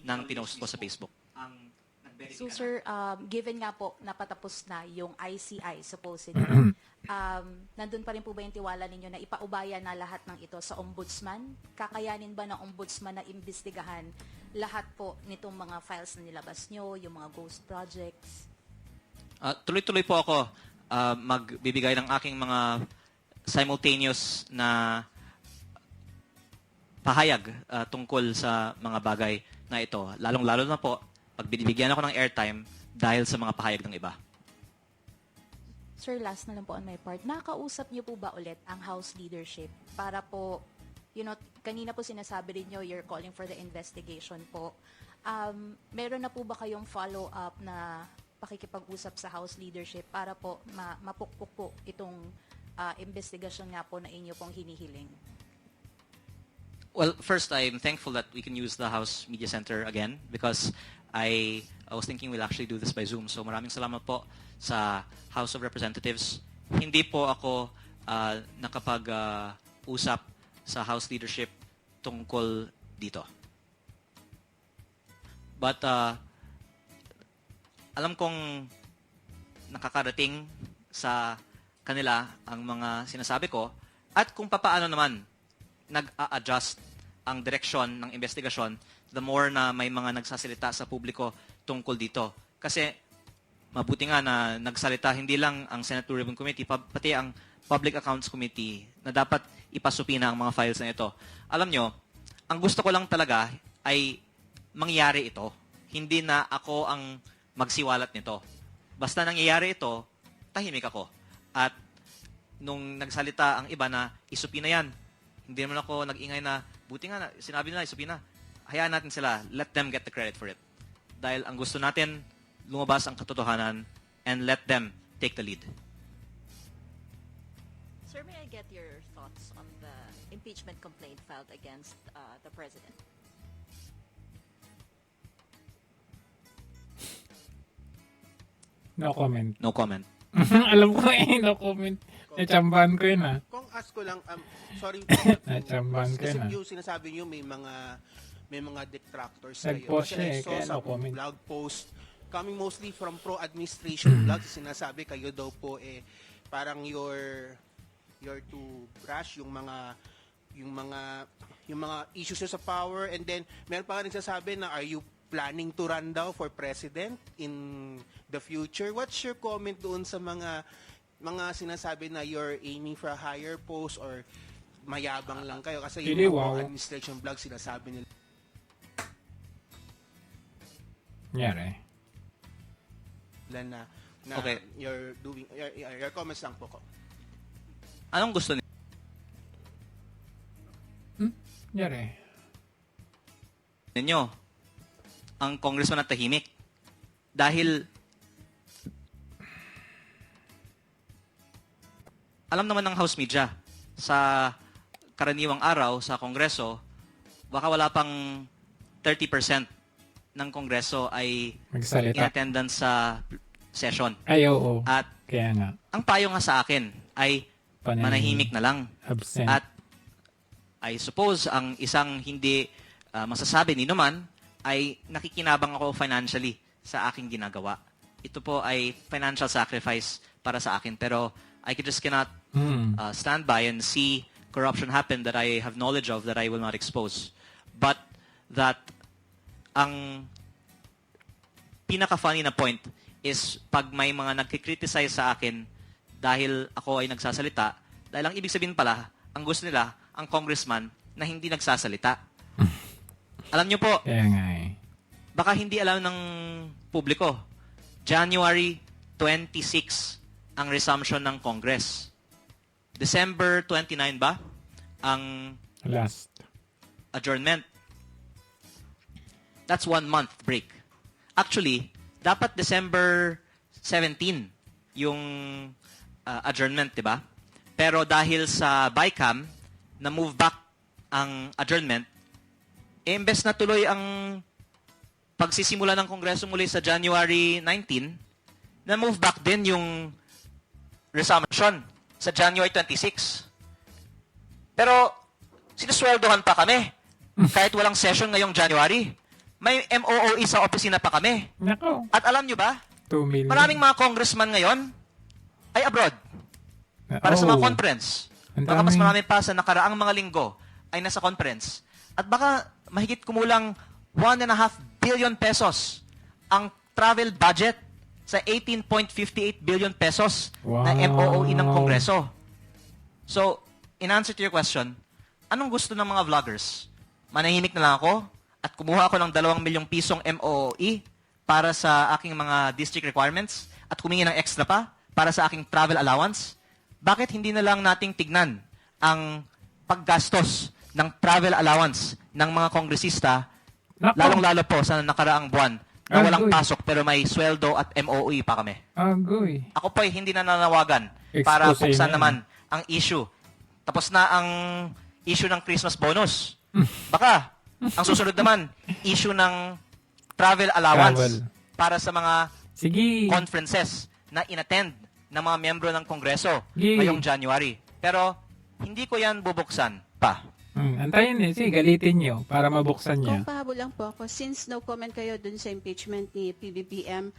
ng pinost ko sa Facebook. So sir, given nga po napatapos na yung ICI supposedly, nandun pa rin po ba yung tiwala ninyo na ipaubaya na lahat ng ito sa ombudsman? Kakayanin ba ng ombudsman na imbestigahan lahat po nitong mga files na nilabas nyo, yung mga ghost projects? Tuloy-tuloy po ako magbibigay ng aking mga simultaneous na pahayag tungkol sa mga bagay na ito. Lalong-lalo na po pag binibigyan ako ng airtime dahil sa mga pahayag ng iba. Sir, last na lang po on my part. Nakausap niyo po ba ulit ang House leadership para po, kanina po sinasabi rin niyo you're calling for the investigation po. Meron na po ba kayong follow-up na pakikipag-usap sa House leadership para po mapukpok po itong investigasyon nga po na inyo pong hinihiling? Well, first, I'm thankful that we can use the House Media Center again because I was thinking we'll actually do this by Zoom. So maraming salamat po sa House of Representatives. Hindi po ako nakapag-usap sa House leadership tungkol dito. But alam kong nakakarating sa kanila ang mga sinasabi ko at kung papaano naman nag-a-adjust ang direksyon ng investigasyon the more na may mga nagsasalita sa publiko tungkol dito. Kasi mabuti nga na nagsalita hindi lang ang Senate Blue Ribbon Committee, pati ang Public Accounts Committee na dapat ipasupina ang mga files na ito. Alam nyo, ang gusto ko lang talaga ay mangyari ito. Hindi na ako ang magsiwalat nito. Basta nangyayari ito, tahimik ako. At nung nagsalita ang iba na isupina yan, hindi naman ako nag-ingay na, buti nga na, sinabi nila isupina. Hayaan natin sila, let them get the credit for it. Dahil ang gusto natin, lumabas ang katotohanan and let them take the lead. Sir, may I get your thoughts on the impeachment complaint filed against the President? No comment. No comment. Alam ko no comment. Natsambahan ko yun Kung ask ko lang, sorry, Natsambahan ko kasi yun yung sinasabi nyo may mga detractors Nag-post kayo. siya Kasi I saw kaya sa no comment. blog post coming mostly from pro-administration blogs, sinasabi kayo daw po parang you're too brash yung mga issues nyo sa power, and then meron pa nga rin sasabi na are you planning to run daw for president in the future? What's your comment doon sa mga sinasabi na you're aiming for a higher post or mayabang lang kayo? Kasi Hindi, yung wow. mga administration blog sinasabi nila Nyari. na Okay. you're doing your comments lang po ko. Anong gusto niyo? Nyari. Ninyo? Ang congressman at tahimik. Dahil alam naman ng House Media, sa karaniwang araw sa Kongreso, baka wala pang 30% ng Kongreso ay in Magsalita. attendance sa session. Ay, oo. At Kaya nga. ang payo nga sa akin ay manahimik na lang. Absent. At I suppose ang isang hindi masasabi ni naman ay nakikinabang ako financially sa aking ginagawa. Ito po ay financial sacrifice para sa akin. Pero I just cannot stand by and see corruption happen that I have knowledge of that I will not expose. But that ang pinaka-funny na point is pag may mga nagkikriticize sa akin dahil ako ay nagsasalita, dahil ang ibig sabihin pala, ang gusto nila, ang congressman na hindi nagsasalita. Alam nyo po, Kaya nga baka hindi alam ng publiko, January 26 ang resumption ng Congress. December 29 ba ang Last. adjournment? That's 1 month break. Actually, dapat December 17 yung adjournment, di ba? Pero dahil sa BICAM, na-move back ang adjournment, imbes na tuloy ang pagsisimula ng Kongreso muli sa January 19, na-move back din yung resumption sa January 26. Pero, sinusweldohan pa kami kahit walang session ngayong January. may MOOE sa opisina pa kami. Nako, At alam nyo ba, 2 million. maraming mga congressman ngayon ay abroad para sa mga Oh, conference. ang Baka mas daming- marami pa sa nakaraang mga linggo ay nasa conference. At baka mahigit kumulang 1.5 billion pesos ang travel budget sa 18.58 billion pesos na Wow. MOOE ng Kongreso. So, in answer to your question, anong gusto ng mga vloggers? Manahimik na lang ako at kumuha ako ng 2 milyong pisong MOOE para sa aking mga district requirements at humingi ng extra pa para sa aking travel allowance? Bakit hindi na lang nating tignan ang paggastos ng travel allowance ng mga kongresista, Nako. lalong-lalo po sa nakaraang buwan na walang Agoy. pasok pero may sweldo at MOE pa kami? Agoy. Ako po ay hindi na nananawagan para Expose buksan na. naman ang issue. Tapos na ang issue ng Christmas bonus. Baka, ang susunod naman, issue ng travel allowance Travel. para sa mga Sige. conferences na inattend ng mga miyembro ng Kongreso Yay. ngayong January. Pero, hindi ko yan bubuksan pa. Antayin eh. Sige, galitin nyo para mabuksan niya. Kung pahabol lang po ako, since no comment kayo dun sa impeachment ni PBBM,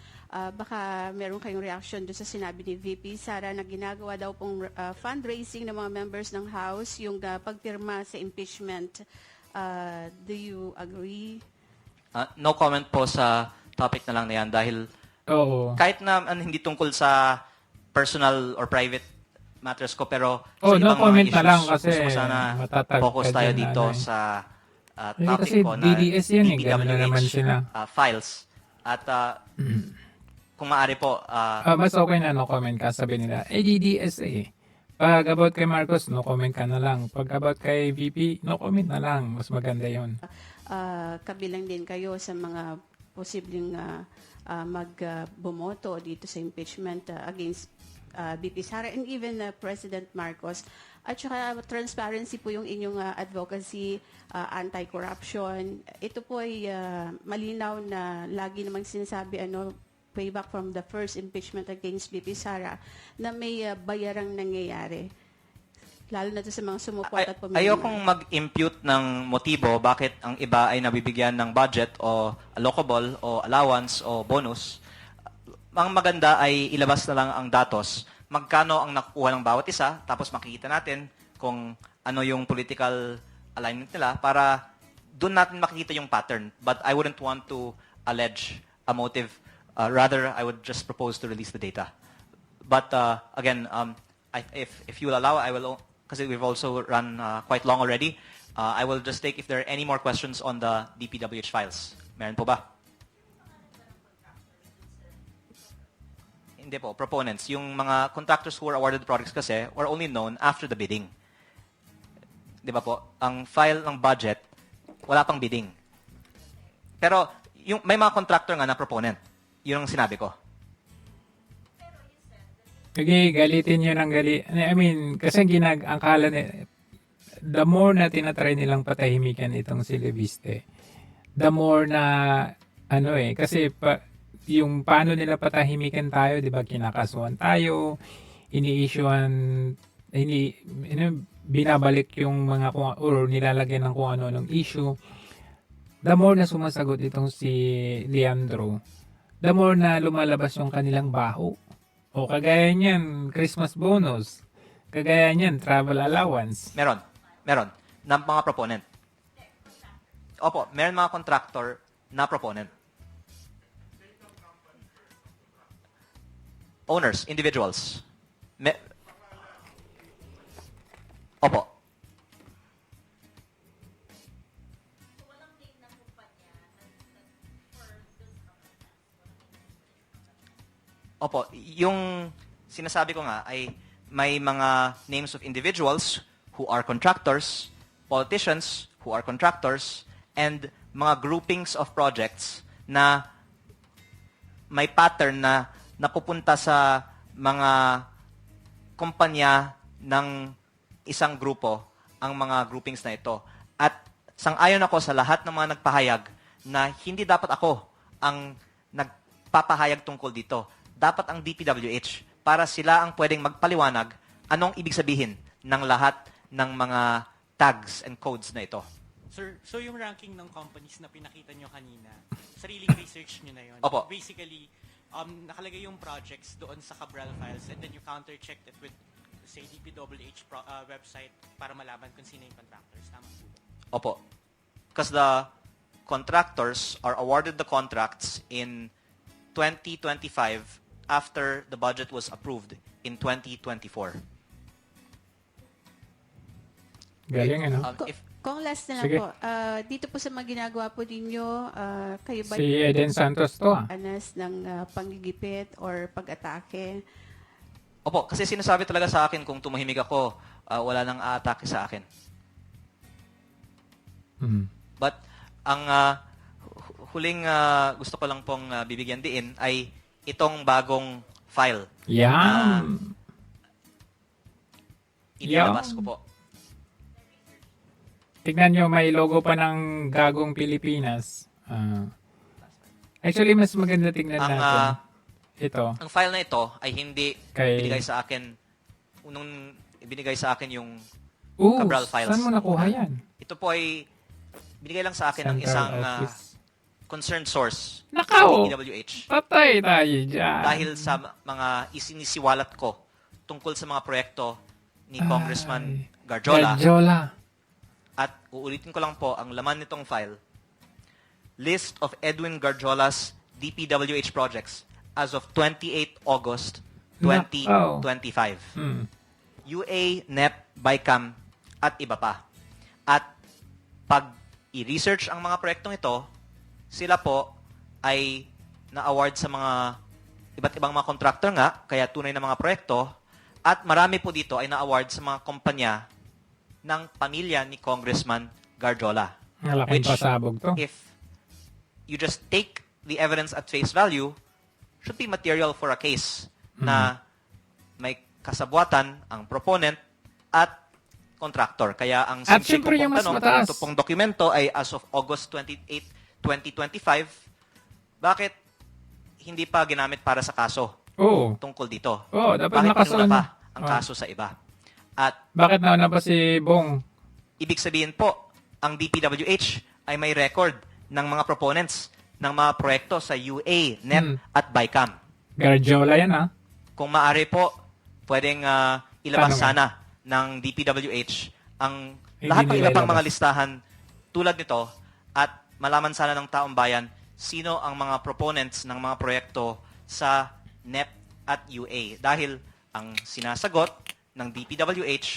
baka meron kayong reaction dun sa sinabi ni VP Sara na ginagawa daw pong fundraising ng mga members ng House, yung pagpirma sa impeachment. Do you agree? No comment po sa topic na lang na yan dahil Oo. kahit na hindi tungkol sa personal or private matters ko, pero Oh, sa no ibang mga comment na issues, lang kasi gusto ko sana matatag focus ka tayo dyan, dito ano eh. sa Eh, topic kasi ko na DDS yan eh, ganun na naman DPWH sila. files. At kung maaari po, Mas okay na no comment ka, sabi nila. DDS eh. Pag about kay Marcos, no comment ka na lang. Pag about kay VP, no comment na lang. Mas maganda yon. Kabilang din kayo sa mga posibleng magbumoto dito sa impeachment against VP Sara and even President Marcos. At saka transparency po yung inyong advocacy, anti-corruption. Ito po ay malinaw na lagi namang sinasabi way back from the first impeachment against VP Sara na may bayarang nangyayari. Lalo na to sa mga sumuporta at pumili. ayokong mag-impute ng motibo bakit ang iba ay nabibigyan ng budget o allocable o allowance o bonus. Ang maganda ay ilabas na lang ang datos. Magkano ang nakukuha ng bawat isa, tapos makikita natin kung ano yung political alignment nila para doon natin makikita yung pattern. But I wouldn't want to allege a motive. Rather, I would just propose to release the data. But again, if you will allow, I will, because we've also run quite long already, I will just take if there are any more questions on the DPWH files. Meron po ba? Hindi po, proponents. Yung mga contractors who were awarded projects kasi were only known after the bidding. Di ba po? Ang file ng budget, wala pang bidding. Pero yung, may mga contractor nga na proponent. Yun ang sinabi ko. Sige, galitin nyo ng I mean, kasi akala the more na tinatry nilang patahimikan itong si Leviste, the more na, kasi yung paano nila patahimikan tayo, di ba, kinakasuhan tayo, binabalik yung mga, or nilalagyan ng kung ano-anong issue. The more na sumasagot itong si Leandro, the more na lumalabas yung kanilang baho. O kagaya niyan, Christmas bonus. Kagaya niyan, travel allowance. Meron. Na mga proponent. Opo, meron mga contractor na proponent. Owners, individuals. Opo. Opo, yung sinasabi ko nga ay may mga names of individuals who are contractors, politicians who are contractors, and mga groupings of projects na may pattern na napupunta sa mga kumpanya ng isang grupo ang mga groupings na ito. At sang-ayon ako sa lahat ng mga nagpahayag na hindi dapat ako ang nagpapahayag tungkol dito. Dapat ang DPWH para sila ang pwedeng magpaliwanag anong ibig sabihin ng lahat ng mga tags and codes na ito. Sir, so yung ranking ng companies na pinakita nyo kanina, sariling research nyo na yun. Opo. Basically, nakalagay yung projects doon sa Cabral files and then you counter-checked it with, say, DPWH website para malaman kung sino yung contractors. Tama po ba? Opo. Because the contractors are awarded the contracts in 2025 after the budget was approved in 2024. Galing, ano? If Kung last na lang Sige. po, dito po sa mga ginagawa po ninyo, kayo ba Si Eden Santos to, ah. anas ng panggigipit or pag-atake? Opo, kasi sinasabi talaga sa akin kung tumahimik ako, wala nang aatake sa akin. Mm. But ang huling gusto ko lang pong bibigyan diin ay itong bagong file. Yan. Inilabas ko po. Tignan nyo, may logo pa ng Gagong Pilipinas. Actually, mas maganda tignan Ang natin. Ito. ang file na ito ay hindi Kay- binigay sa akin nung binigay sa akin yung Ooh, Cabral files. saan mo nakuha yan? ito po ay binigay lang sa akin ng Central isang Office. concerned source Nakaw! DPWH Patay tayo dyan. dahil sa mga isinisiwalat ko tungkol sa mga proyekto ni Congressman Garjola. Garjola. At uulitin ko lang po ang laman nitong file. List of Edwin Garjola's DPWH projects as of 28 August 2025. Hmm. UA, NEP, BICAM, at iba pa. At pag i-research ang mga proyektong ito, sila po ay na-award sa mga iba't ibang mga contractor nga, kaya tunay na mga proyekto, at marami po dito ay na-award sa mga kumpanya ng pamilya ni Congressman Garjola. Malaking pasabog to. If you just take the evidence at face value, should be material for a case na may kasabwatan ang proponent at contractor. Kaya ang At simple syempre ko yung pong mas tanong, mataas. ito pong dokumento ay as of August 28, 2025, bakit hindi pa ginamit para sa kaso Oo. tungkol dito? Oo, dapat Bakit nakasunod. inuna pa ang Oo. kaso sa iba? At Bakit nauna pa si Bong? ibig sabihin po, ang DPWH ay may record ng mga proponents ng mga proyekto sa UA, NEP, at BICAM. Garjola yan, ah. Kung maaari po, pwedeng ilabas Tanong. sana ng DPWH ang Hindi lahat ng nila iba pang mga ilabas. listahan tulad nito at malaman sana ng taong bayan sino ang mga proponents ng mga proyekto sa NEP at UA. Dahil ang sinasagot ng DPWH,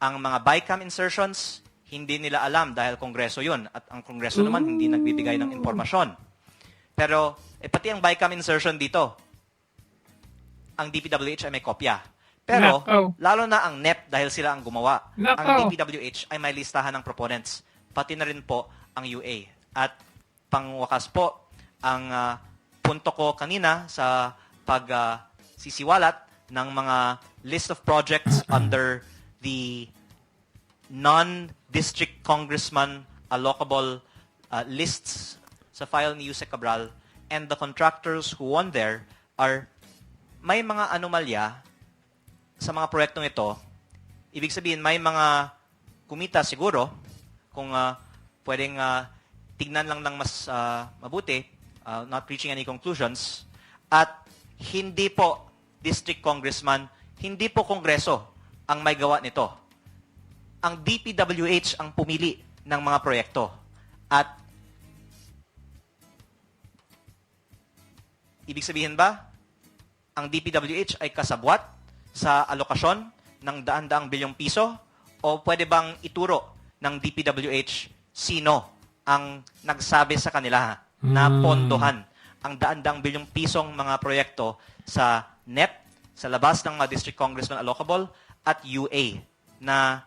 ang mga BICAM insertions, hindi nila alam dahil kongreso yun. At ang kongreso naman hindi nagbibigay ng impormasyon. Pero pati ang BICAM insertion dito, ang DPWH ay may kopya. Pero Nakaw. lalo na ang NEP dahil sila ang gumawa. Nakaw. Ang DPWH ay may listahan ng proponents. Pati na rin po ang UA. At pangwakas po, ang punto ko kanina sa pagsisiwalat ng mga list of projects under the non-district congressman allocable lists sa file ni Yusek Cabral, and the contractors who won there are may mga anomalya sa mga proyektong ito. Ibig sabihin, may mga kumita siguro kung pwedeng tignan lang ng mas mabuti, not reaching any conclusions, at hindi po district congressman, hindi po kongreso ang may gawa nito. Ang DPWH ang pumili ng mga proyekto. At ibig sabihin ba, ang DPWH ay kasabwat sa alokasyon ng daan-daang bilyong piso? O pwede bang ituro ng DPWH sino ang nagsabi sa kanila na pondohan ang daan-daang bilyong pisong mga proyekto sa NEP, sa labas ng mga district congressman allocable, at UA, na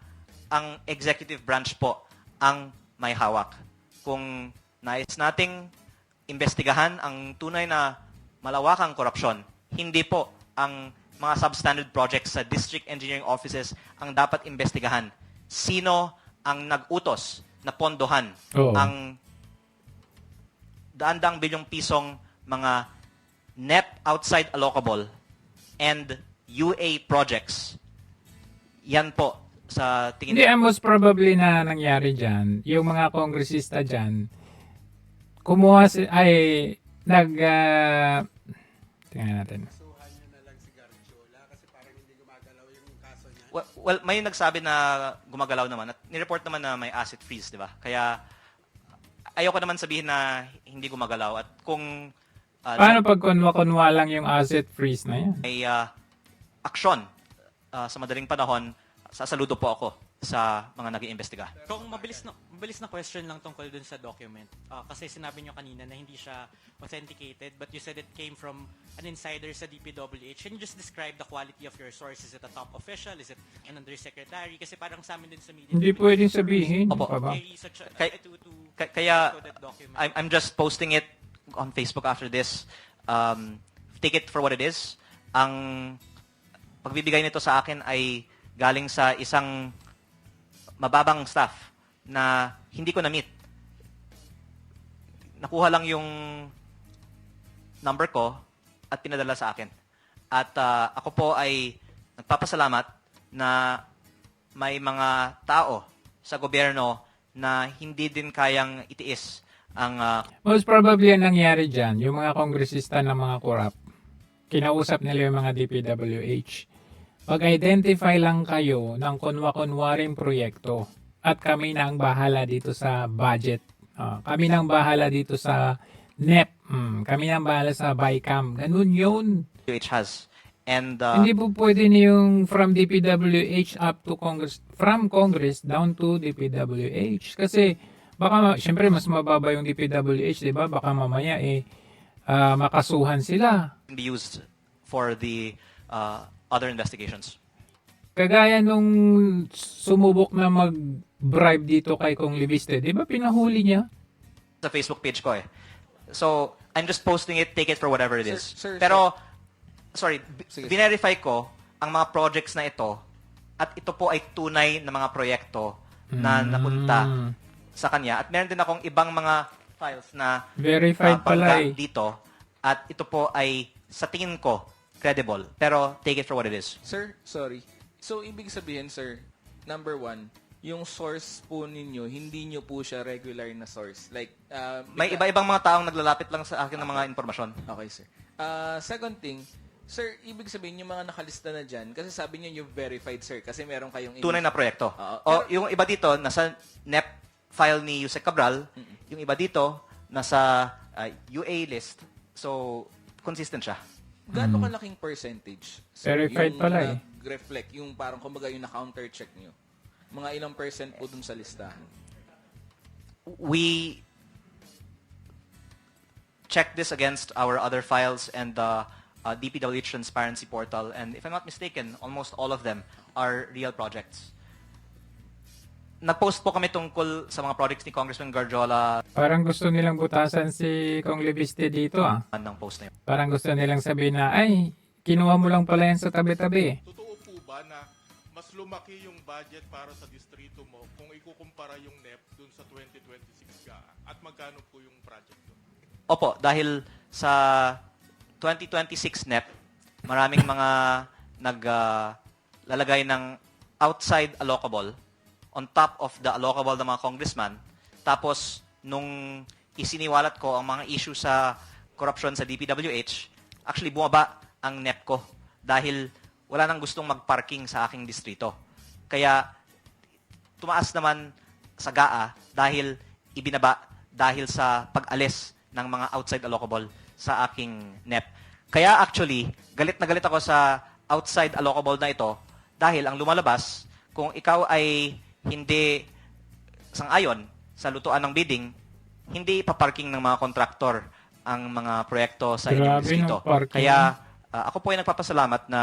ang executive branch po ang may hawak. Kung nais nating imbestigahan ang tunay na malawakang korupsyon, hindi po ang mga substandard projects sa district engineering offices ang dapat imbestigahan. Sino ang nag-utos na pondohan Oo. ang daan-daang bilyong pisong mga NEP outside allocable and UA projects? Yan po sa tingin Hindi, ang most probably na nangyari dyan, yung mga kongresista dyan, kumuha si, ay, tingnan natin. Suhan nyo na lang si Garjola kasi parang hindi gumagalaw yung kaso niya. well, may nagsabi na gumagalaw naman at nireport naman na may asset freeze, di ba? Kaya ayoko naman sabihin na hindi gumagalaw at kung Paano pag kunwa lang yung asset freeze na yan? may aksyon sa madaling panahon, sasaludo po ako sa mga nag-iimbestiga. Kung mabilis na question lang tungkol dun sa document. Kasi sinabi nyo kanina na hindi siya authenticated, but you said it came from an insider sa DPWH. Can you just describe the quality of your source? Is it a top official? Is it an undersecretary? Kasi parang sa amin din sa media. Hindi pwedeng sabihin. Opo. Pa ba? Very such a, Kaya to that document. I'm just posting it on Facebook after this. Take it for what it is. Ang pagbibigay nito sa akin ay galing sa isang mababang staff na hindi ko na-meet. Nakuha lang yung number ko at pinadala sa akin. At ako po ay nagpapasalamat na may mga tao sa gobyerno na hindi din kayang itiis ang Most probably ang nangyari dyan, yung mga kongresista ng mga corrupt, kinausap nila yung mga DPWH. Pag-identify lang kayo ng kunwa-kunwaring proyekto at kami na ang bahala dito sa budget. Kami na ang bahala dito sa NEP. Kami na ang bahala sa BICAM. Ganun yun. DPWH has. And Hindi po pwede na yung from DPWH up to Congress, from Congress down to DPWH. Kasi baka, syempre mas mababa yung DPWH, di ba? Baka mamaya makasuhan sila. can be used for the other investigations. Kagaya nung sumubok na mag-bribe dito kay Kong Leviste, di ba pinahuli niya? Sa Facebook page ko eh. So, I'm just posting it, take it for whatever it is. Sir, Pero, sorry, Sige. verify ko ang mga projects na ito at ito po ay tunay na mga proyekto na napunta sa kanya. At meron din akong ibang mga files na Verified pala bangga eh. dito at ito po ay sa tingin ko credible. Pero take it for what it is. Sir, sorry. So, ibig sabihin, sir, number one, yung source po ninyo, hindi nyo po siya regular na source. Like, May iba-ibang mga taong naglalapit lang sa akin ng mga impormasyon. Okay, sir. Second thing, sir, ibig sabihin yung mga nakalista na dyan, kasi sabi niyo you've verified, sir, kasi meron kayong... Tunay na proyekto. Oo. O yung iba dito, nasa NEP file ni Yusek Cabral. Yung iba dito, nasa UA list. So, consistent siya. Gaano kalaking percentage? Verified yung pala eh. Nag-reflect, yung parang kumbaga yung na-counter check nyo. Mga ilang percent po dun sa listahan? We check this against our other files and the DPWH Transparency Portal. And if I'm not mistaken, almost all of them are real projects. Nag-post po kami tungkol sa mga projects ni Congressman Garjola Parang gusto nilang butasan si Kong Leviste dito ah. ng post na yun. Parang gusto nilang sabihin na, ay, kinuha mo lang pala yan sa tabi-tabi. Totoo po ba na mas lumaki yung budget para sa distrito mo kung ikukumpara yung NEP dun sa 2026 ka? At magkano po yung project doon? Opo, dahil sa 2026 NEP, maraming mga naglalagay ng outside allocable on top of the allocable ng mga congressman. Tapos, nung isiniwalat ko ang mga issue sa corruption sa DPWH, actually bumaba ang NEP ko dahil wala nang gustong magparking sa aking distrito. Kaya, tumaas naman sa GAA dahil ibinaba dahil sa pag-alis ng mga outside allocable sa aking NEP. Kaya actually, galit na galit ako sa outside allocable na ito dahil ang lumalabas, kung ikaw ay hindi sang-ayon sa lutuan ng bidding, hindi ipaparking ng mga kontraktor ang mga proyekto sa inyong Grabe, distrito. no, parking. Kaya ako po ay nagpapasalamat na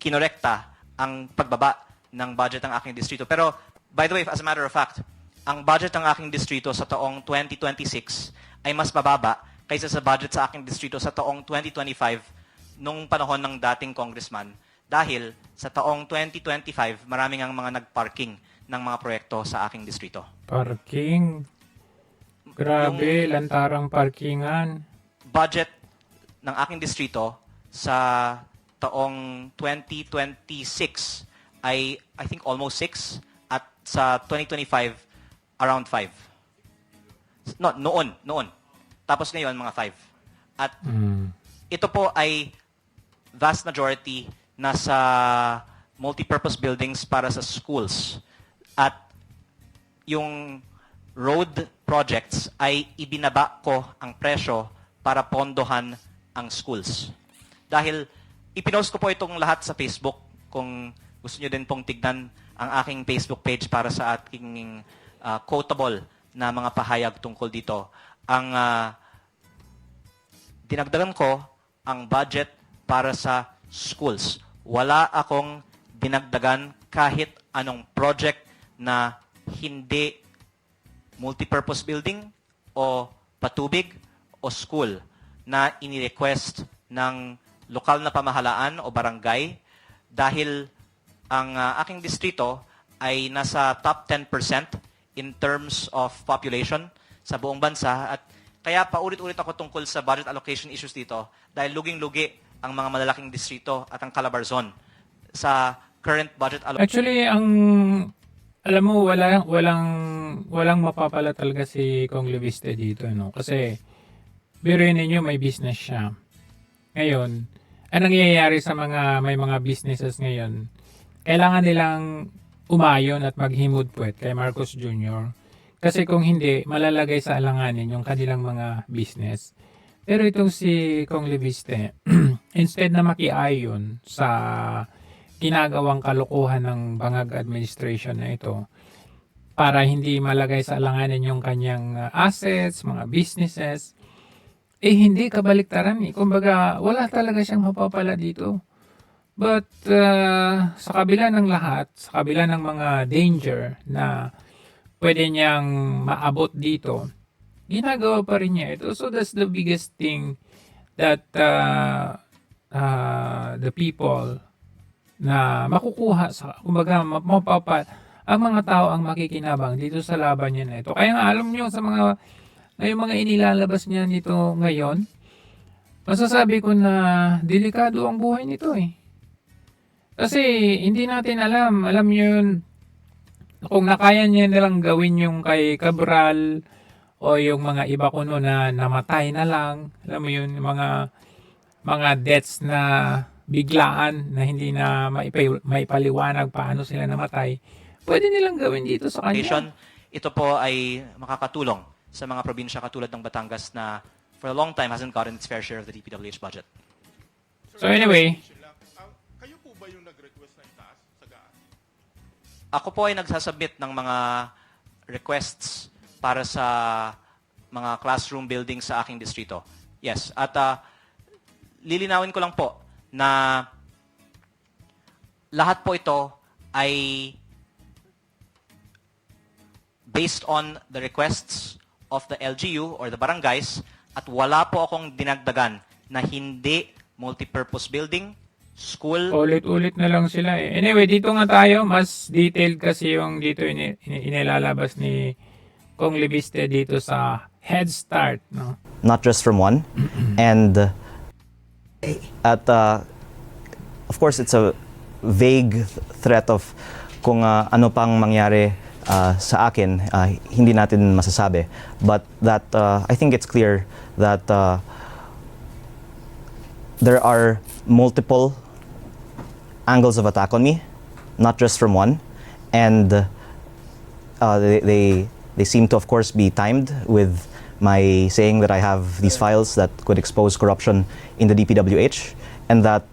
kinorekta ang pagbaba ng budget ng aking distrito. Pero, by the way, as a matter of fact, ang budget ng aking distrito sa taong 2026 ay mas mababa kaysa sa budget sa aking distrito sa taong 2025 nung panahon ng dating congressman. Dahil sa taong 2025, maraming ang mga nagparking ng mga proyekto sa aking distrito. Parking. Grabe, lantarang parkingan. Budget ng aking distrito sa taong 2026 ay I think almost 6 at sa 2025 around 5. No, noon. Tapos ngayon mga 5. At ito po ay vast majority nasa multipurpose buildings para sa schools. At yung road projects ay ibinaba ko ang presyo para pondohan ang schools. Dahil ipinost ko po itong lahat sa Facebook. Kung gusto nyo din pong tignan ang aking Facebook page para sa aking quotable na mga pahayag tungkol dito. Ang dinagdagan ko ang budget para sa schools. Wala akong dinagdagan kahit anong project na hindi multipurpose building o patubig o school na inirequest ng lokal na pamahalaan o barangay dahil ang aking distrito ay nasa top 10% in terms of population sa buong bansa at kaya paulit-ulit ako tungkol sa budget allocation issues dito dahil luging-lugi ang mga malalaking distrito at ang Calabarzon sa current budget allocation. Actually, alam mo, walang mapapala talaga si Kong Leviste dito, no? Kasi, biruin ninyo, may business siya. Ngayon, ang nangyayari sa may mga businesses ngayon, kailangan nilang umayon at maghimod puwet kay Marcos Jr. Kasi kung hindi, malalagay sa alanganin yung kanilang mga business. Pero itong si Kong Leviste, instead na makiayon sa ginagawang kalokohan ng bangag administration na ito para hindi malagay sa alanganin yung kanyang assets, mga businesses, hindi kabaliktaran eh. Kumbaga, wala talaga siyang mapapala dito. But sa kabila ng lahat, sa kabila ng mga danger na pwede niyang maabot dito, ginagawa pa rin niya ito. So that's the biggest thing that the people na makukuha sa kumbaga ang mga tao ang makikinabang dito sa laban niya na ito. Kaya nga alam niyo sa mga inilalabas niya nito ngayon, masasabi ko na delikado ang buhay nito eh. Kasi hindi natin alam niyo yun, kung nakaya niya nilang gawin yung kay Cabral o yung mga iba kuno na namatay na lang, alam mo yun, mga deaths na biglaan na hindi na maipaliwanag paano sila namatay, pwede nilang gawin dito sa kanya. Ito po ay makakatulong sa mga probinsya katulad ng Batangas na for a long time hasn't gotten its fair share of the DPWH budget. So anyway, Kayo po ba yung nag-request na itaas sa GAA? Ako po ay nagsasubmit ng mga requests para sa mga classroom buildings sa aking distrito. Yes, at lilinawin ko lang po na lahat po ito ay based on the requests of the LGU or the barangays at wala po akong dinagdagan na hindi multipurpose building, school. ulit-ulit na lang sila eh. Anyway, dito nga tayo, mas detailed kasi yung dito inilalabas ni Kong Leviste dito sa Head Start, no? Not just from one. And of course, it's a vague threat of kung ano pang mangyari sa akin, hindi natin masasabi. But that I think it's clear that there are multiple angles of attack on me, not just from one. And they seem to, of course, be timed with my saying that I have these files that could expose corruption in the DPWH, and that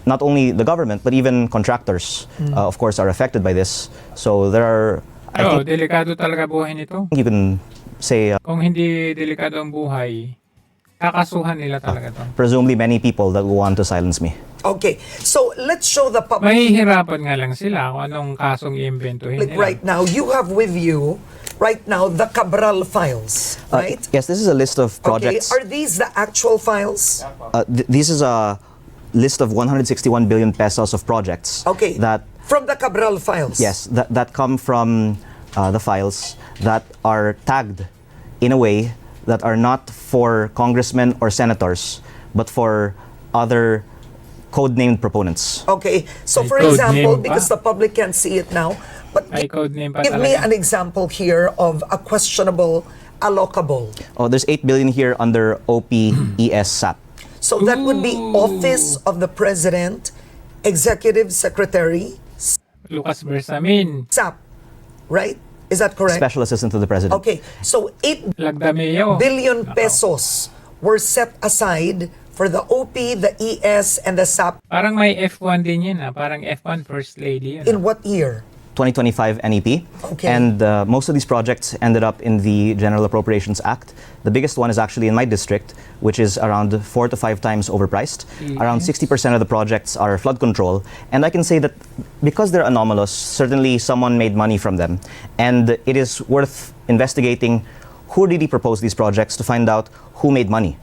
not only the government, but even contractors, of course, are affected by this. So there are, I think delikado talaga buhay nito. you can say, Kung hindi delikado ang buhay, kakasuhan nila talaga to. presumably many people that want to silence me. Okay, so let's show the public Mahihirapan nga lang sila kung anong kasong iimbentuhin nila. right now. You have with you right now the Cabral files, right? Yes, this is a list of projects. Okay, are these the actual files? This is a list of 161 billion pesos of projects. Okay. That From the Cabral files? yes, that come from the files that are tagged in a way that are not for congressmen or senators, but for other codenamed proponents. Okay, so May for code example, name pa. because the public can't see it now, but May code name pa give me talaga. an example here of a questionable allocable. Oh, there's 8 billion here under OPES SAP. So that would be Office of the President, Executive Secretary, Lucas Bersamin. SAP, right? Is that correct? Special Assistant to the President. Okay, so 8 Lagdameo. billion pesos were set aside for the OP, the ES, and the SAP. Parang may F1 din yun Parang F1 First Lady yun. In what year? 2025 NEP. Okay. And most of these projects ended up in the General Appropriations Act. The biggest one is actually in my district, which is around 4 to 5 times overpriced. Around 60% of the projects are flood control. And I can say that because they're anomalous, certainly someone made money from them. And it is worth investigating who really proposed these projects to find out who made money.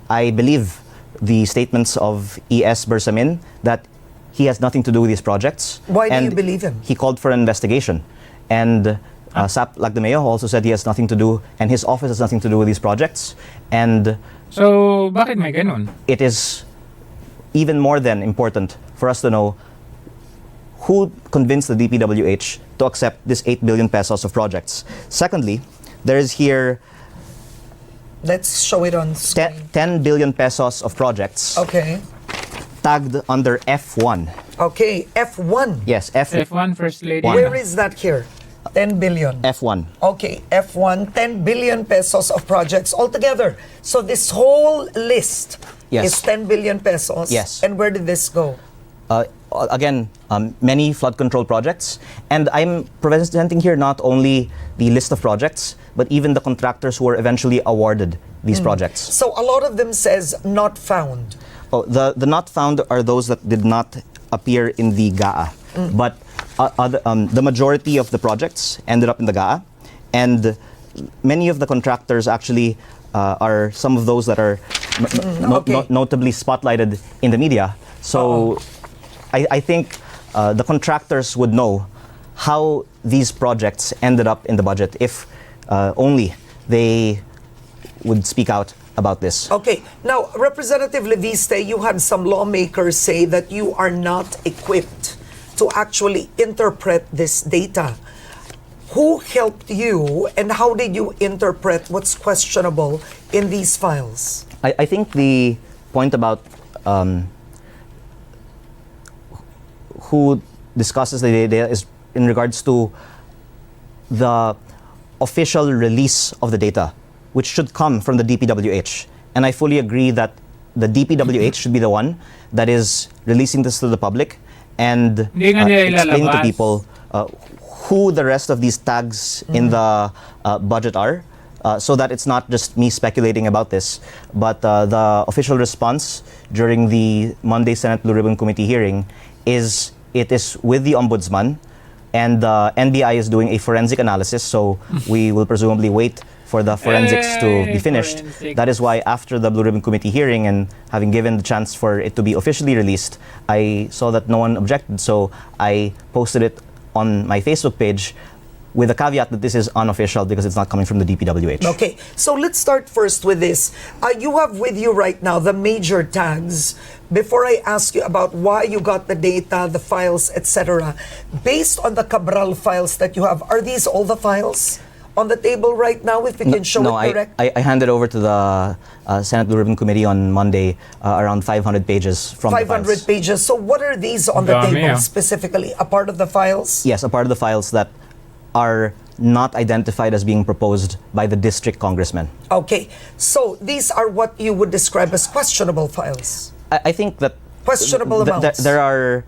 I believe the statements of ES Bersamin that he has nothing to do with these projects. Why do and you believe him? He called for an investigation. And SAP Lagdameo also said he has nothing to do, and his office has nothing to do with these projects. And So, bakit may ganun? it is even more than important for us to know who convinced the DPWH to accept this 8 billion pesos of projects. Secondly, there is here Let's show it on screen. 10 billion pesos of projects Okay. tagged under F1. Okay, F1. Yes, F1 First Lady. One. Where is that here? 10 billion. F1. Okay, F1, 10 billion pesos of projects altogether. So this whole list Yes. is 10 billion pesos. Yes. And where did this go? Again, many flood control projects. And I'm presenting here not only the list of projects, but even the contractors who were eventually awarded these projects. So a lot of them says not found. Oh, the not found are those that did not appear in the GAA. But the majority of the projects ended up in the GAA. And many of the contractors actually are some of those that are Okay. notably spotlighted in the media. So I think the contractors would know how these projects ended up in the budget if only they would speak out about this. Okay, now Representative Leviste, you had some lawmakers say that you are not equipped to actually interpret this data. Who helped you and how did you interpret what's questionable in these files? I think the point about who discusses the data is in regards to the official release of the data, which should come from the DPWH. And I fully agree that the DPWH should be the one that is releasing this to the public and Hindi nga nila explaining to ilalabas. people who the rest of these tags in the budget are, so that it's not just me speculating about this, but the official response during the Monday Senate Blue Ribbon Committee hearing is it is with the Ombudsman, and the NBI is doing a forensic analysis, so we will presumably wait for the forensics to be finished. Forensic. That is why after the Blue Ribbon Committee hearing and having given the chance for it to be officially released, I saw that no one objected, so I posted it on my Facebook page with a caveat that this is unofficial because it's not coming from the DPWH. Okay, so let's start first with this. You have with you right now the major tags. Before I ask you about why you got the data, the files, etc., based on the Cabral files that you have, are these all the files on the table right now, if you can show No, it correct? I handed over to the Senate Blue Ribbon Committee on Monday around 500 pages from the 500 files. pages. So what are these on the Dami, table ah. specifically? A part of the files? Yes, a part of the files that are not identified as being proposed by the district congressman. Okay, so these are what you would describe as questionable files. I think that Questionable amounts. there are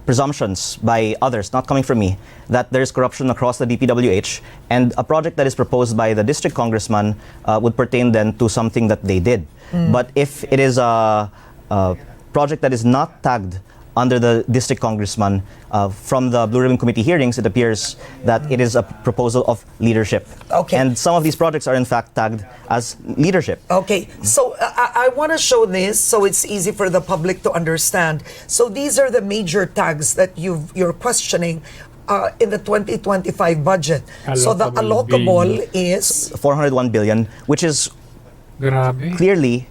presumptions by others, not coming from me, that there's corruption across the DPWH, and a project that is proposed by the district congressman would pertain then to something that they did. But if it is a project that is not tagged under the district congressman, from the Blue Ribbon Committee hearings, it appears that it is a proposal of leadership. Okay. And some of these projects are in fact tagged as leadership. Okay, so I want to show this so it's easy for the public to understand. So these are the major tags that you're questioning in the 2025 budget. So the Allocable allocable is 401 billion, which is Grabe. clearly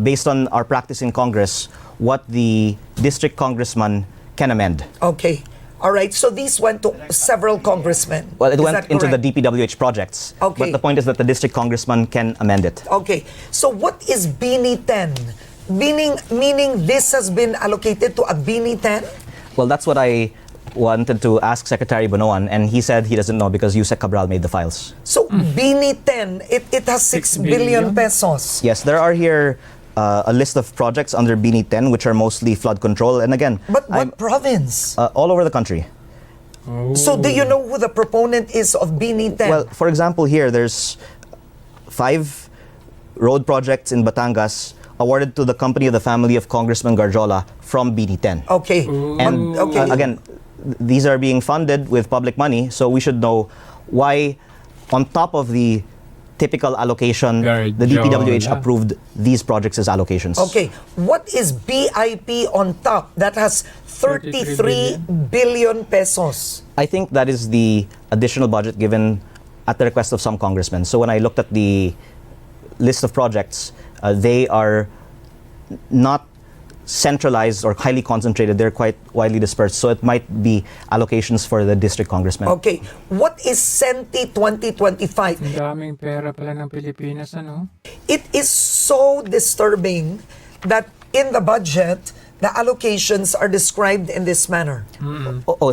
based on our practice in Congress, what the district congressman can amend. Okay. All right. So these went to several congressmen. Well, it Is went that into the correct? DPWH projects. Okay. But the point is that the district congressman can amend it. Okay. So what is Bini 10? Meaning this has been allocated to a Bini 10? Well, that's what I wanted to ask Secretary Bonoan, and he said he doesn't know because Yusek Cabral made the files. So Bini 10, it has 6 billion pesos. Yes, there are here a list of projects under Bini 10, which are mostly flood control. And again, But what province? all over the country. So do you know who the proponent is of Bini 10? Well, for example, here there's 5 road projects in Batangas awarded to the company of the family of Congressman Garjola from Bini 10. Okay. And Okay. again, these are being funded with public money, so we should know why, on top of the typical allocation, the DPWH Garjola. approved these projects as allocations. Okay, what is BIP on top that has 33 billion pesos? I think that is the additional budget given at the request of some congressmen. So when I looked at the list of projects, they are not centralized or highly concentrated. They're quite widely dispersed. So it might be allocations for the district congressmen. Okay, what is Senti 2025? Ang daming pera pala ng Pilipinas, ano? It is so disturbing that in the budget, the allocations are described in this manner.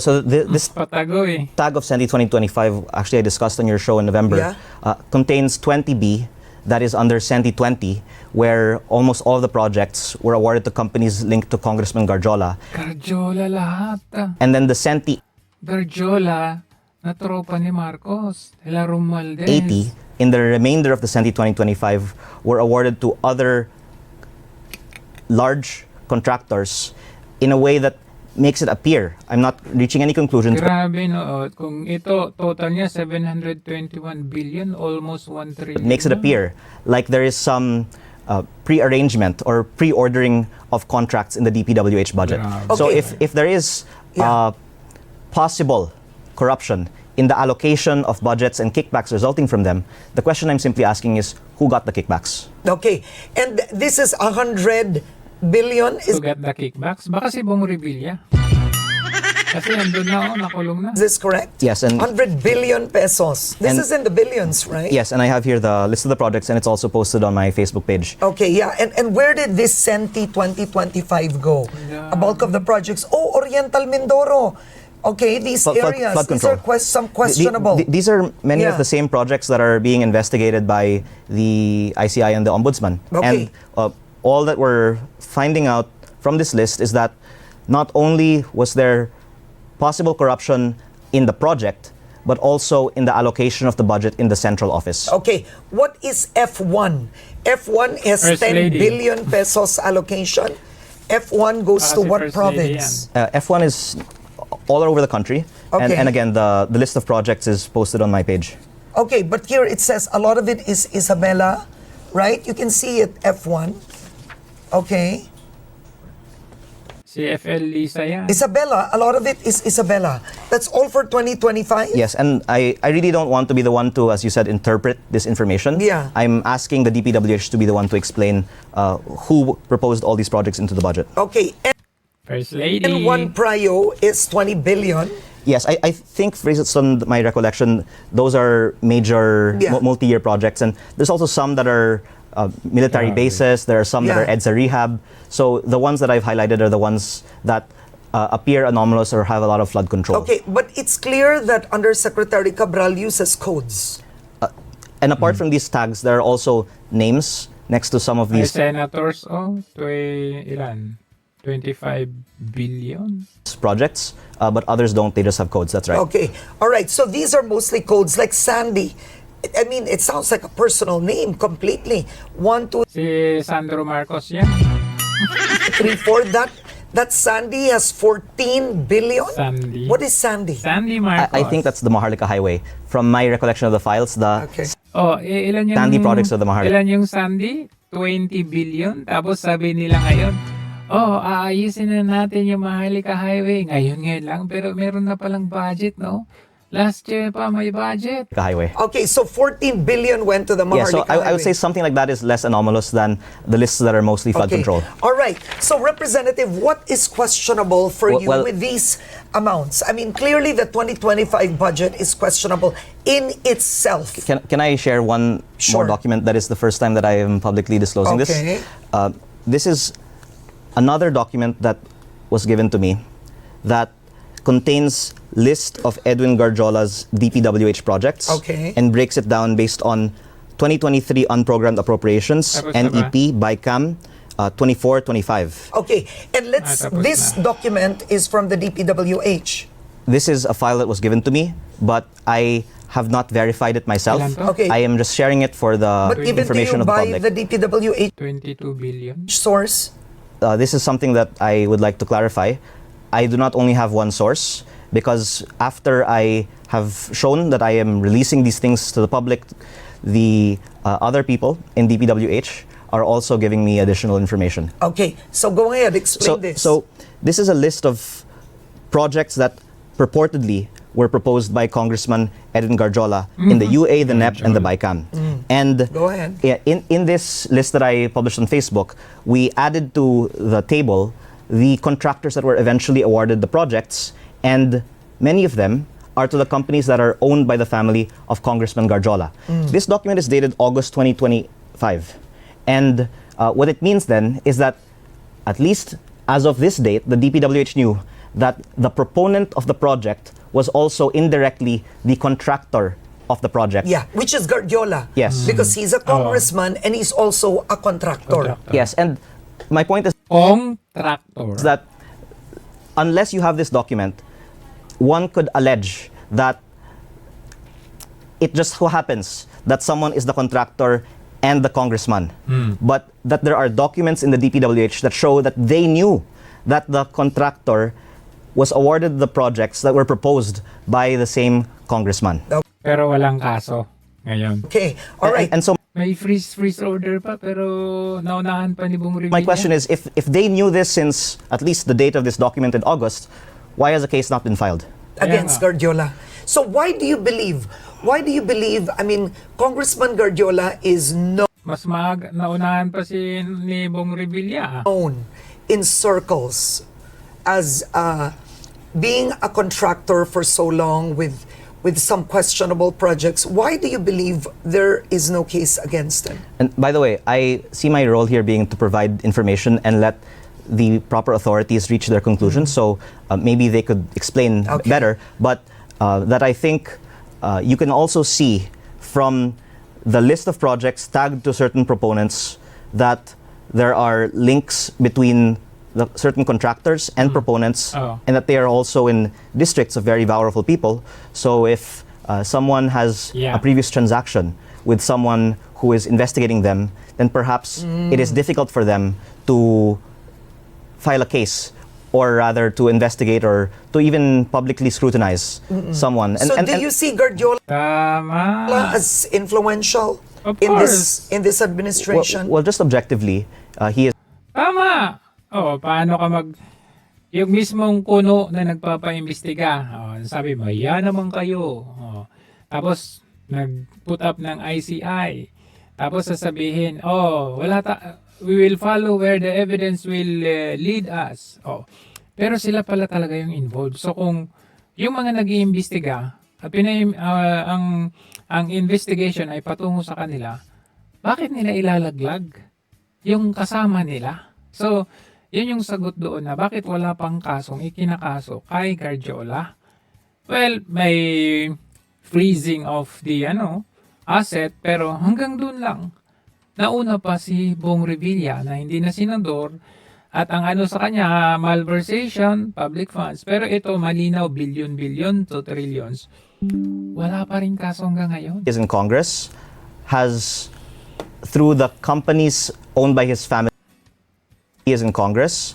So this Patago eh. tag of Senti 2025, actually I discussed on your show in November, Yeah. contains 20B that is under Senti 20, where almost all of the projects were awarded to companies linked to Congressman Garjola. Garjola lahat. And then the Senti Garjola na tropa ni Marcos. Hila Romualdez. 80 in the remainder of the Senti 2025 were awarded to other large contractors in a way that makes it appear, I'm not reaching any conclusions, but Grabe no. Kung ito, total niya 721 billion, almost 1 trillion. it makes it appear like there is some pre-arrangement or pre-ordering of contracts in the DPWH budget. Grabe. So Okay. if there is possible corruption in the allocation of budgets and kickbacks resulting from them, the question I'm simply asking is who got the kickbacks? Okay, and this is 100 billion. To get the kickbacks. Baka si Bong Revilla. Kasi nandun na, nakulong na. Is this correct? Yes, and 100 billion pesos. This And- is in the billions, right? yes, and I have here the list of the projects, and it's also posted on my Facebook page. Okay, yeah. And where did this Senti 2025 go? A bulk of the projects. Oh, Oriental Mindoro. Okay, these areas, Flood these are control. some questionable. These are many Yeah. of the same projects that are being investigated by the ICI and the Ombudsman. Okay. And all that we're finding out from this list is that not only was there possible corruption in the project, but also in the allocation of the budget in the central office. Okay, what is F1? F1 is First 10 Lady. billion pesos allocation. F1 goes to Si what First Lady province? F1 is all over the country. Okay. And again, the list of projects is posted on my page. Okay, but here it says a lot of it is Isabela, right? You can see it, F1. Okay. Si FL Lisa yan. Isabela, a lot of it is Isabela. That's all for 2025? Yes, and I really don't want to be the one to, as you said, interpret this information. Yeah. I'm asking the DPWH to be the one to explain who proposed all these projects into the budget. Okay, First Lady. and one prio is 20 billion. Yes, I think, based on my recollection, those are major Yeah. multi-year projects. And there's also some that are military bases. There are some that are Yeah. EDSA rehab. So the ones that I've highlighted are the ones that appear anomalous or have a lot of flood control. Okay, but it's clear that Undersecretary Cabral uses codes. And apart from these tags, there are also names next to some of May these senators, ilan? 25 billion? projects, but others don't. They just have codes. That's right. Okay, all right, so these are mostly codes like Sandy. I mean, it sounds like a personal name completely. 1, 2, Si Sandro Marcos yan. 3, 4. That Sandy has 14 billion? Sandy. What is Sandy? Sandy Marcos. I think that's the Maharlika Highway. From my recollection of the files, the Okay. Oh, ilan yung... Sandy products of the Maharlika. Ilan yung Sandy? 20 billion. Tapos sabi nila ngayon, aayusin na natin yung Maharlika Highway. Ngayon lang, pero meron na palang budget, no? Last year pa may budget. Highway. Okay, so 14 billion went to the Yeah, so Maharlika I would say Highway. something like that is less anomalous than the lists that are mostly flood Okay. control. All right. So, Representative, what is questionable for you Well- with these amounts? I mean, clearly the 2025 budget is questionable in itself. Can I share one Sure. more document that is the first time that I am publicly disclosing Okay. this? This is another document that was given to me that contains list of Edwin Garjola's DPWH projects Okay. and breaks it down based on 2023 unprogrammed appropriations, Tapos na ba? NEP, BICAM, 24-25. Okay. And let's, tapos this na. document is from the DPWH. This is a file that was given to me, but I have not verified it myself. Ilan to? Okay. I am just sharing it for the But given to information you of the by public. the DPWH 22 billion. source. This is something that I would like to clarify. I do not only have one source because after I have shown that I am releasing these things to the public, the other people in DPWH are also giving me additional information. Okay. So go ahead, explain this. So this is a list of projects that purportedly were proposed by Congressman Edwin Garjola in the UA, the NEP, and the BICAM. And Go ahead. yeah, in this list that I published on Facebook, we added to the table the contractors that were eventually awarded the projects, and many of them are to the companies that are owned by the family of Congressman Garjola. This document is dated August 2025. And what it means then is that at least as of this date, the DPWH knew that the proponent of the project was also indirectly the contractor of the project. Yeah, which is Guardiola. Yes. Because he's a congressman and he's also a contractor. Yes, and my point is Contractor. that unless you have this document, one could allege that it just so happens that someone is the contractor and the congressman, but that there are documents in the DPWH that show that they knew that the contractor was awarded the projects that were proposed by the same congressman. Pero walang kaso ngayon. Okay, all right. And so May freeze order pa pero naunahan pa ni Bong Revilla. my question is, if they knew this since at least the date of this document in August, why has the case not been filed? Against Guardiola. So why do you believe, I mean, Congressman Guardiola is Mas naunahan pa si ni Bong Revilla. known in circles as being a contractor for so long with some questionable projects. Why do you believe there is no case against him? And by the way, I see my role here being to provide information and let the proper authorities reach their conclusions. So maybe they could explain Okay. better. But that I think you can also see from the list of projects tagged to certain proponents that there are links between the certain contractors and proponents, Oh. and that they are also in districts of very powerful people. So if someone has Yeah. a previous transaction with someone who is investigating them, then perhaps it is difficult for them to file a case, or rather to investigate or to even publicly scrutinize someone. So do you see Guardiola Tama. as influential Of in course. this administration? well, just objectively, he is Tama. Oh, paano ka yung mismong kuno na nagpapaimbestiga. Oh, sabi mo, yan naman kayo. Oh. Tapos nag-put up ng ICI. Tapos sasabihin, we will follow where the evidence will lead us. Oh. Pero sila pala talaga yung involved. So kung yung mga nag-iimbestiga, ang investigation ay patungo sa kanila, bakit nila ilalaglag yung kasama nila? So, yun yung sagot doon na bakit wala pang kasong ikinakaso kay Guardiola. Well, may freezing of the asset, pero hanggang doon lang. Nauna pa si Bong Revilla na hindi na senador, at ang sa kanya, malversation, public funds. Pero ito, malinaw, billion to trillions. Wala pa rin kaso hanggang ngayon. in Congress, has through the companies owned by his family, he is in Congress.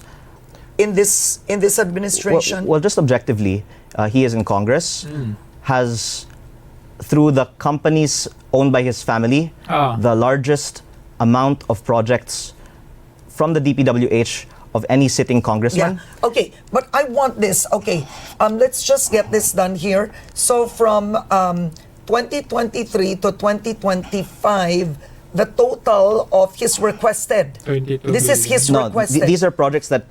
In this administration? Well, just objectively, he is in Congress, has through the companies owned by his family, the largest amount of projects from the DPWH of any sitting congressman. Yeah. Okay, but I want this. Okay, let's just get this done here. So from 2023 to 2025, the total of his requested. 22 This is his No, requested. these are projects that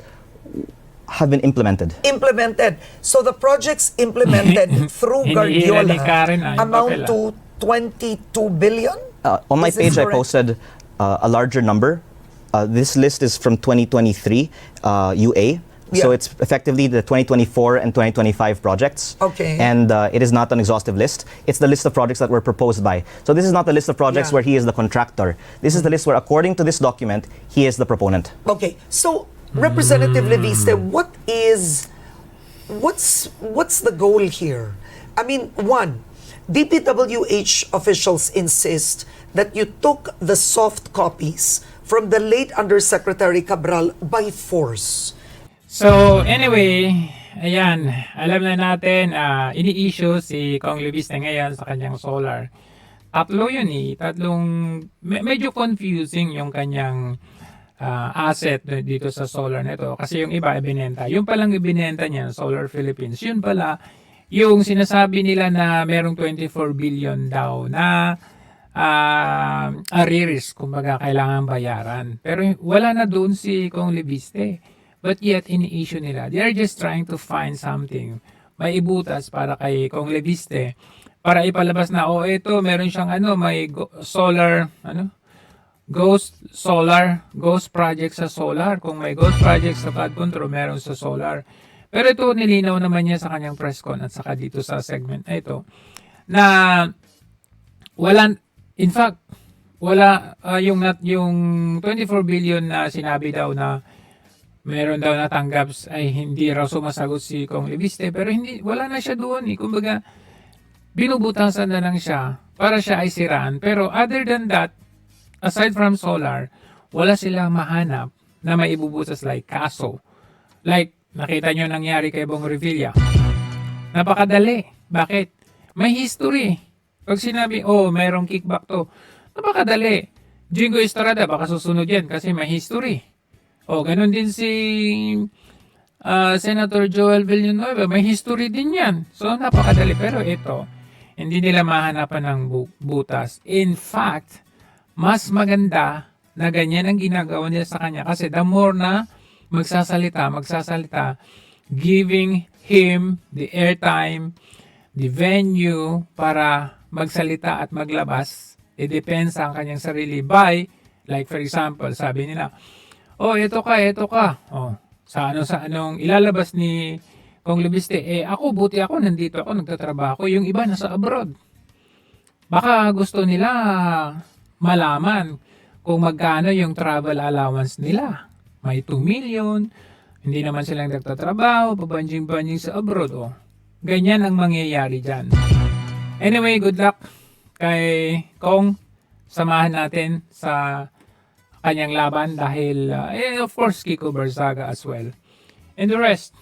have been implemented. Implemented. So the projects implemented through Hinihila ni Guardiola Karen, yung amount papel, to 22 billion? On my Is this page, I correct? posted a larger number. This list is from 2023 UA. So Yeah. it's effectively the 2024 and 2025 projects. Okay. And it is not an exhaustive list. It's the list of projects that were proposed by. So this is not the list of projects Yeah. where he is the contractor. This is the list where, according to this document, he is the proponent. Okay, so Representative Leviste, what's the goal here? I mean, one, DPWH officials insist that you took the soft copies from the late Undersecretary Cabral by force. So, anyway, ayan, alam na natin, ini-issue si Kong Leviste ngayon sa kanyang solar. Tatlo yun medyo confusing yung kanyang asset dito sa solar nito. Kasi yung iba ibinenta. Yung palang ibinenta niya, Solar Philippines, yun pala, yung sinasabi nila na merong 24 billion daw na arrears, kumbaga kailangan bayaran. Pero wala na doon si Kong Leviste. But yet, ini-issue nila. They are just trying to find something. May ibutas para kay Kong Leviste. Para ipalabas na, ito, meron siyang may solar, ghost project sa solar. Kung may ghost project sa flood control, meron sa solar. Pero ito, nilinaw naman niya sa kanyang press con at saka dito sa segment na ito, na in fact, yung 24 billion na sinabi daw na meron daw natanggap ay hindi raw sumasagot si Kong Leviste, pero wala na siya doon. Kumbaga, binubutasan na lang siya para siya ay siraan. Pero other than that, aside from solar, wala silang mahanap na may ibubutas like kaso. Like, nakita nyo nangyari kay Bong Revilla. Napakadali. Bakit? May history. Pag sinabi, mayroong kickback to, napakadali. Jingo Estrada, baka susunod yan kasi may history. Ganun din si Senator Joel Villanueva, may history din yan. So, napakadali. Pero ito, hindi nila mahanapan ng butas. In fact, mas maganda na ganyan ang ginagawa nila sa kanya. Kasi the more na magsasalita, giving him the airtime, the venue para magsalita at maglabas, i-depensa ang kanyang sarili by, like for example, sabi nila, ito ka. Sa anong ilalabas ni Kong Leviste, buti ako, nandito ako, nagtatrabaho. Yung iba nasa abroad. Baka gusto nila malaman kung magkano yung travel allowance nila. May 2 million, hindi naman silang nagtatrabaho, pabanjing-banjing sa abroad. Ganyan ang mangyayari dyan. Anyway, good luck kay Kong. Samahan natin sa kanyang laban dahil, of course, Kiko Barzaga as well. And the rest,